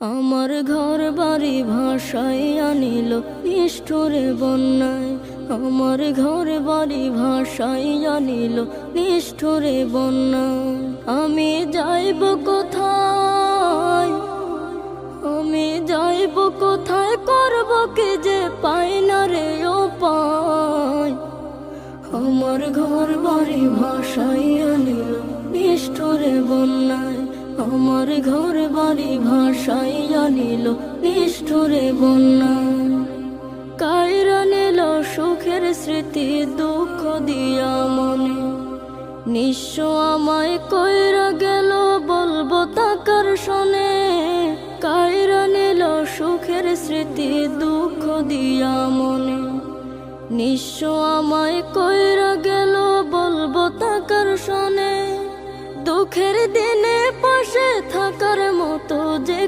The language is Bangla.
আমার ঘর বাড়ি ভাসাইয়া নিল নিষ্ঠুরে বন্যায়। আমার ঘর বাড়ি ভাসাইয়া নিল নিষ্ঠুরে বন্যায়। আমি যাইব কোথায়, আমি যাইব কোথায়, করব কি যে পাই না রে উপায়। আমার ঘর বাড়ি ভাসাইয়া নিল নিষ্ঠুরে বন্যায়। আমার ঘর বাড়ি ভাসাইয়া নিল নিষ্ঠুরে বন্যায়। কাইরা নিল সুখের স্মৃতি দুঃখ দিয়া মনে, নিঃস্ব আমায় কইরা গেল বলবো তাকার শোনে। কাইরা নিল সুখের স্মৃতি দুঃখ দিয়া মনে, নিঃস্ব আমায় কইরা গেল বলবো তাকার শোনে। দুঃখের দিনে পাশে থাকার মতো যে